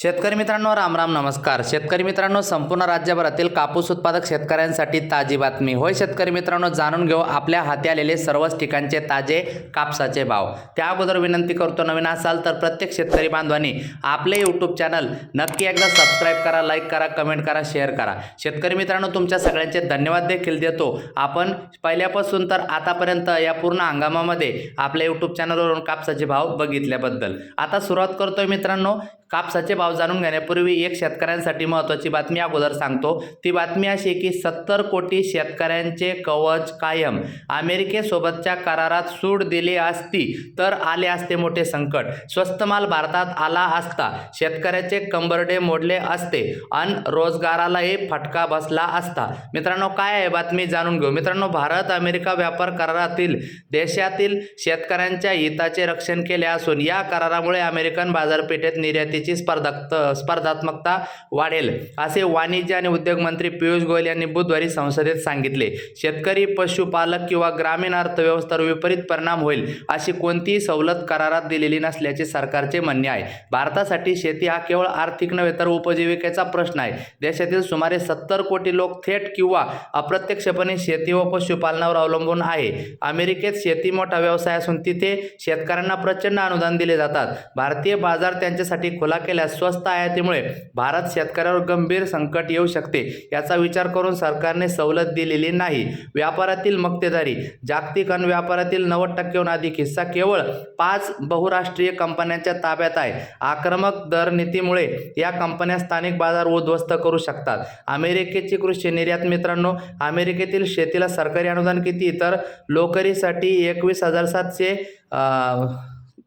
शेतकरी मित्रांनो, राम राम, नमस्कार. शेतकरी मित्रांनो, संपूर्ण राज्यभरातील कापूस उत्पादक शेतकऱ्यांसाठी ताजी बातमी. होय शेतकरी मित्रांनो, जाणून घेऊ आपल्या हाती आलेले सर्वच ठिकाणचे ताजे कापसाचे भाव. त्या अगोदर विनंती करतो, नवीन असाल तर प्रत्येक शेतकरी बांधवांनी आपले यूट्यूब चॅनल नक्की एकदा सबस्क्राईब करा, लाईक करा, कमेंट करा, शेअर करा. शेतकरी मित्रांनो, तुमच्या सगळ्यांचे धन्यवाद देखील देतो. आपण पहिल्यापासून तर आतापर्यंत या पूर्ण हंगामामध्ये आपल्या यूट्यूब चॅनलवरून कापसाचे भाव बघितल्याबद्दल. आता सुरुवात करतोय मित्रांनो. कापसाचे भाव जाणून घेण्यापूर्वी एक शेतकऱ्यांसाठी महत्त्वाची बातमी अगोदर सांगतो. ती बातमी अशी की 70 कोटी शेतकऱ्यांचे कवच कायम. अमेरिकेसोबतच्या करारात सूट दिली असती तर आले असते मोठे संकट. स्वस्त माल भारतात आला असता, शेतकऱ्याचे कंबरडे मोडले असते आणि रोजगारालाही फटका बसला असता. मित्रांनो, काय आहे बातमी जाणून घेऊ. मित्रांनो, भारत अमेरिका व्यापार करारातील देशातील शेतकऱ्यांच्या हिताचे रक्षण केले असून या करारामुळे अमेरिकन बाजारपेठेत निर्याती स्पर्धात्मकता वाढेल, असे वाणिज्य आणि उद्योग मंत्री पियुष गोयल यांनी बुधवारी संसदेत सांगितले. शेतकरी, पशुपालक किंवा ग्रामीण अर्थव्यवस्थेवर विपरीत परिणाम होईल अशी कोणतीही सवलत करारात दिलेली नसल्याचे सरकारचे म्हणणे आहे. भारतासाठी शेती हा केवळ आर्थिक नव्हे तर उपजीविकेचा प्रश्न आहे. देशातील सुमारे 70 कोटी लोक थेट किंवा अप्रत्यक्षपणे शेती व पशुपालनावर अवलंबून आहे. अमेरिकेत शेती मोठा व्यवसाय असून तिथे शेतकऱ्यांना प्रचंड अनुदान दिले जातात. भारतीय बाजार त्यांच्यासाठी खुला केल्यास स्वस्त आयातीमुळे भारत शेतकऱ्यावर गंभीर संकट येऊ शकते. याचा विचार करून सरकारने सवलत दिलेली नाही. व्यापारातील मक्तेदारी. जागतिक अन्न व्यापारातील 90%हून अधिक हिस्सा केवळ 5 बहुराष्ट्रीय कंपन्यांच्या ताब्यात आहे. आक्रमक दर नीतीमुळे या कंपन्या स्थानिक बाजार उद्ध्वस्त करू शकतात. अमेरिकेची कृषी निर्यात. मित्रांनो, अमेरिकेतील शेतीला सरकारी अनुदान किती तर लोकरीसाठी 21,700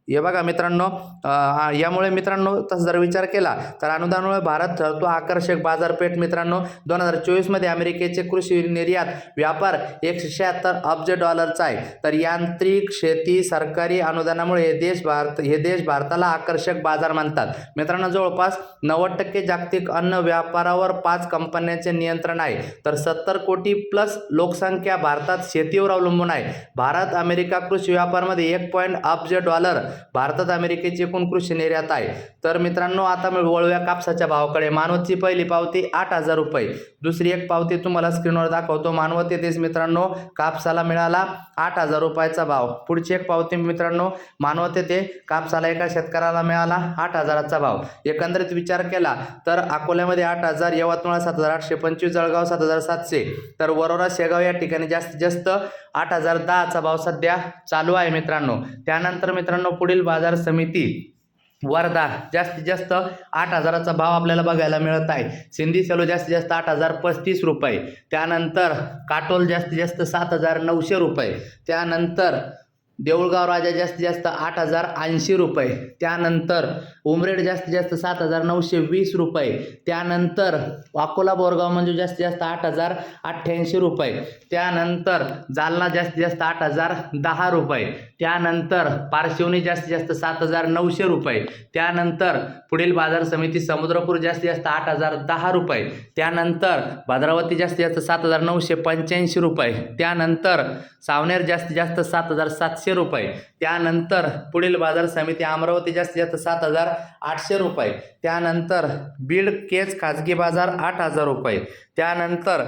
हे बघा मित्रांनो, यामुळे मित्रांनो तसं जर विचार केला तर अनुदानामुळे भारत ठरतो आकर्षक बाजारपेठ. मित्रांनो, 2024 मध्ये अमेरिकेचे कृषी निर्यात व्यापार 176 अब्ज डॉलरचा आहे. तर यांत्रिक शेती सरकारी अनुदानामुळे हे देश भारताला आकर्षक बाजार मानतात. मित्रांनो, जवळपास 90% जागतिक अन्न व्यापारावर 5 कंपन्यांचे नियंत्रण आहे. तर 70 कोटी प्लस लोकसंख्या भारतात शेतीवर अवलंबून आहे. भारत अमेरिका कृषी व्यापारामध्ये 1 अब्ज डॉलर भारतात अमेरिकेची एकूण कृषी निर्यात आहे. तर मित्रांनो, आता मी वळूया कापसाच्या भावाकडे. मानवतची पहिली पावती 8,000 रुपये. दुसरी एक पावती तुम्हाला स्क्रीनवर दाखवतो. मानवत येथेच मित्रांनो कापसाला मिळाला 8,000 रुपयाचा भाव. पुढची एक पावती मित्रांनो, मानवत येथे कापसाला एका शेतकऱ्याला मिळाला 8,000चा भाव. एकंदरीत विचार केला तर अकोल्यामध्ये 8,000, यवतमाळ 7,825, जळगाव 7,700, तर वरोरा, शेगाव या ठिकाणी जास्तीत जास्त 8,010चा भाव सध्या चालू आहे मित्रांनो. त्यानंतर मित्रांनो, पुढील बाजार समिती वर्धा जास्तीत जास्त 8,000चा भाव आपल्याला बघायला मिळत आहे. सिंधी सेलो जास्तीत जास्त 8,035 रुपये. त्यानंतर काटोल जास्तीत जास्त 7,900 रुपये. त्यानंतर देऊळगाव राजा जास्तीत जास्त 8,080 रुपये. त्यानंतर उमरेड जास्तीत जास्त 7,920 रुपये. त्यानंतर अकोला बोरगाव मंजू जास्तीत जास्त 8,088 रुपये. त्यानंतर जालना जास्तीत जास्त 8,010 रुपये. त्यानंतर पारशिवनी जास्तीत जास्त 7,900 रुपये. त्यानंतर पुढील बाजार समिती समुद्रपूर जास्तीत जास्त 8,010 रुपये. त्यानंतर भद्रावती जास्तीत जास्त 7,985 रुपये. त्यानंतर सावनेर जास्तीत जास्त 7,700 रुपये. त्यानंतर पुढील बाजार समिती अमरावती जास्तीत जास्त 7,800 रुपये. त्यानंतर बीड केज खाजगी बाजार 8,000 रुपये. त्यानंतर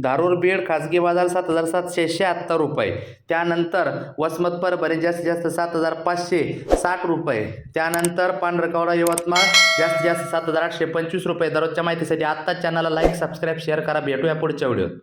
धारूर बीड खाजगी बाजार 7,776 रुपये. त्यानंतर वसमत परभणी जास्तीत जास्त 7,560 रुपये. त्यानंतर पांढरकवडा यवतमाळ जास्तीत जास्त 7,825 रुपये. दररोजच्या माहितीसाठी आत्ताच चॅनलला लाईक, सबस्क्राईब, शेअर करा. भेटूया पुढच्या व्हिडिओत.